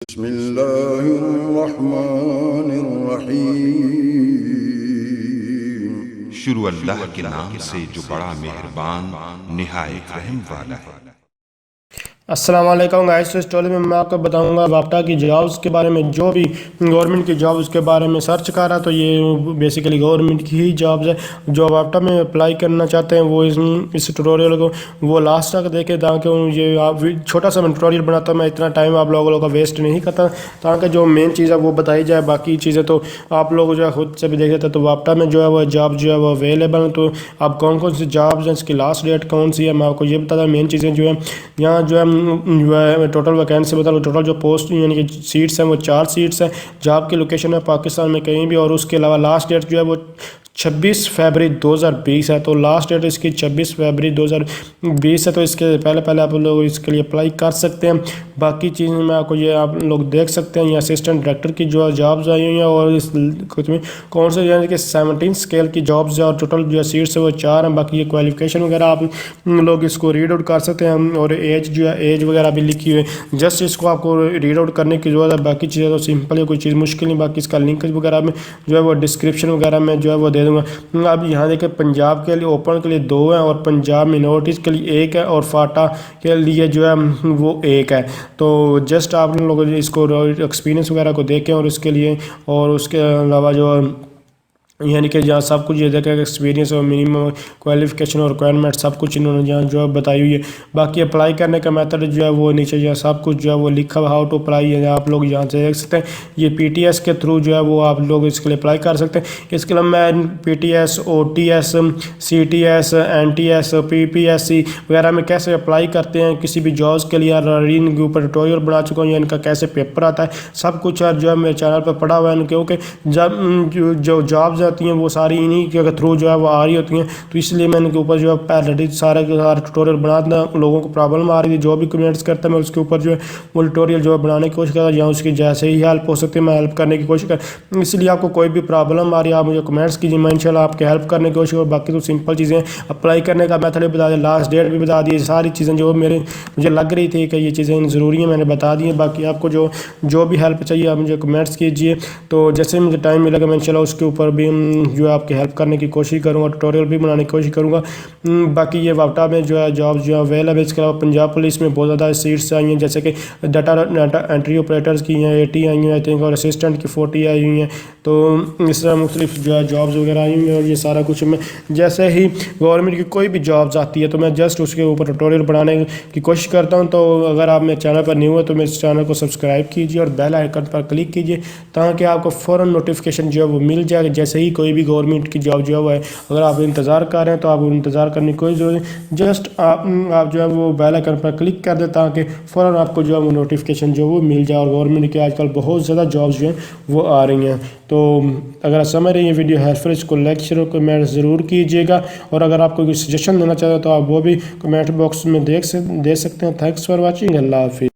बिस्मिल्लाहिर्रहमानिर्रहीम। शुरू अल्लाह के नाम से जो बड़ा मेहरबान निहायत रहम वाला है। अस्सलाम वालेकुम गाइस। इस स्टोरी में मैं आपको बताऊंगा वापटा की जॉब्स के बारे में। जो भी गवर्नमेंट की जॉब्स के बारे में सर्च कर रहा तो ये बेसिकली गवर्नमेंट की ही जॉब्स है। जो वापटा में अप्लाई करना चाहते हैं वो इस ट्यूटोरियल को वो लास्ट तक देखें, ताकि ये आप छोटा सा मैं ट्यूटोरियल बनाता हूँ, मैं इतना टाइम आप लोगों का वेस्ट नहीं करता, ताकि जो मेन चीज़ है वो बताई जाए। बाकी चीज़ें तो आप लोग जो है खुद से भी देख लेते हैं। तो वापटा में जो है वो जॉब जो है वो अवेलेबल है। तो आप कौन कौन सी जॉब्स हैं, इसकी लास्ट डेट कौन सी है, मैं आपको ये बताता हूँ। मेन चीज़ें जो है यहाँ जो है टोटल वैकेंसी बता लो। टोटल जो पोस्ट यानी कि सीट्स हैं वो 4 सीट्स हैं। जॉब की लोकेशन है पाकिस्तान में कहीं भी, और उसके अलावा लास्ट डेट जो है वो 26 फरवरी 2020 है। तो लास्ट डेट इसकी 26 फरवरी 2020 है। तो इसके पहले आप लोग इसके लिए अप्लाई कर सकते हैं। बाकी चीज़ में आपको ये आप लोग देख सकते हैं, ये असिस्टेंट डायरेक्टर की जो जॉब्स आई हुई हैं, और इस कुछ में कौन से यानी कि 17 स्केल की जॉब्स है, और टोटल जो सीट्स है वो 4 हैं। बाकी ये क्वालिफिकेशन वगैरह आप लोग इसको रीड आउट कर सकते हैं, और एज जो है एज वगैरह भी लिखी हुई है। जस्ट इसको आपको रीड आउट करने की ज़रूरत है। बाकी चीज़ें तो सिंपल है, कोई चीज़ मुश्किल नहीं। बाकी इसका लिंक वगैरह में जो है वो डिस्क्रिप्शन वगैरह में जो है वो दे दूँगा। अब यहाँ देखिए पंजाब के लिए ओपन के लिए 2 हैं, और पंजाब मिनोरिटीज़ के लिए 1 है, और फाटा के लिए जो है वो 1 है। तो जस्ट आप लोग इसको एक्सपीरियंस वगैरह को देखें, और इसके लिए और उसके अलावा जो यानी कि जहाँ सब कुछ ये देखा एक्सपीरियंस और मिनिमम क्वालिफिकेशन और रिक्वायरमेंट सब कुछ इन्होंने जहाँ जो है बताई हुई है। बाकी अप्लाई करने का मेथड जो है वो नीचे जो है सब कुछ जो है वो लिखा हुआ, हाउ टू अप्लाई है, आप लोग यहाँ से देख सकते हैं। ये PTS के थ्रू जो है वो आप लोग इसके लिए अप्लाई कर सकते हैं। इसके अलावा मैं PTS, OTS, CTS, NTS, PPSC वगैरह में कैसे अप्लाई करते हैं किसी भी जॉब्स के लिए इनके ऊपर ट्यूटोरियल बना चुका हूँ, या इनका कैसे पेपर आता है सब कुछ जो है मेरे चैनल पर पड़ा हुआ है। क्योंकि जब जो जॉब्स आती हैं वो सारी इन्हीं के थ्रू जो है वो आ रही होती हैं, तो इसलिए मैंने इनके ऊपर जो है पहले सारे के सारे ट्यूटोरियल बना देना। लोगों को प्रॉब्लम आ रही थी, जो भी कमेंट्स करता मैं उसके ऊपर जो है वो ट्यूटोरियल जो है बनाने की कोशिश करता, या उसकी जैसे ही हेल्प हो सकती है मैं हेल्प करने की कोशिश कर। इसलिए आपको कोई भी प्रॉब्लम आ रही है आप मुझे कमेंट्स कीजिए, मैं इंशाल्लाह आपकी हेल्प करने की कोशिश करूँ। बाकी तो सिंपल चीज़ें अप्लाई करने का मेथड भी बता दिया, लास्ट डेट भी बता दी, सारी चीज़ें जो मुझे लग रही थी कि ये चीज़ें ज़रूरी हैं मैंने बता दी हैं। बाकी आपको जो भी हेल्प चाहिए आप मुझे कमेंट्स कीजिए, तो जैसे मुझे टाइम मिलेगा मैं इंशाल्लाह उसके ऊपर भी जो है आपकी हेल्प करने की कोशिश करूँगा, ट्यूटोरियल भी बनाने की कोशिश करूँगा। बाकी ये वापटा में जो है जॉब्स जो है अवेलेबल है। इसके अलावा पंजाब पुलिस में बहुत ज़्यादा सीट्स आई हैं, जैसे कि डाटा एंट्री ऑपरेटर्स की हैं 80 आई हैं आई थिंक, और असिस्टेंट की 40 आई हुई हैं। तो इस तरह मुख्तलिफ जो है जॉब्स वगैरह आई हुई हैं, और ये सारा कुछ मैं जैसे ही गवर्नमेंट की कोई भी जॉब्स आती है तो मैं जस्ट उसके ऊपर ट्यूटोरियल बनाने की कोशिश करता हूँ। तो अगर आप मेरे चैनल पर न्यू है तो मेरे चैनल को सब्सक्राइब कीजिए और बेल आइकन पर क्लिक कीजिए, ताकि आपको फ़ौरन नोटिफिकेशन जो है वो मिल जाए जैसे ही कोई भी गवर्नमेंट की जॉब जो है वो है। अगर आप इंतज़ार कर रहे हैं तो आप इंतज़ार करने की कोई ज़रूरत नहीं, जस्ट आप जो है वो बेल आइकन पर क्लिक कर दें, ताकि फ़ौरन आपको जो है वो नोटिफिकेशन जो वो मिल जाए। और गवर्नमेंट की आजकल बहुत ज़्यादा जॉब्स जो हैं वो आ रही हैं। तो अगर आप समझ रहे हैं ये वीडियो हेल्पफुल, इसको लाइक शेयर कमेंट ज़रूर कीजिएगा, और अगर आपको कोई सजेशन देना चाहते हो तो आप वो भी कमेंट बॉक्स में दे सकते हैं। Thanks for watching. अल्लाह हाफिज़।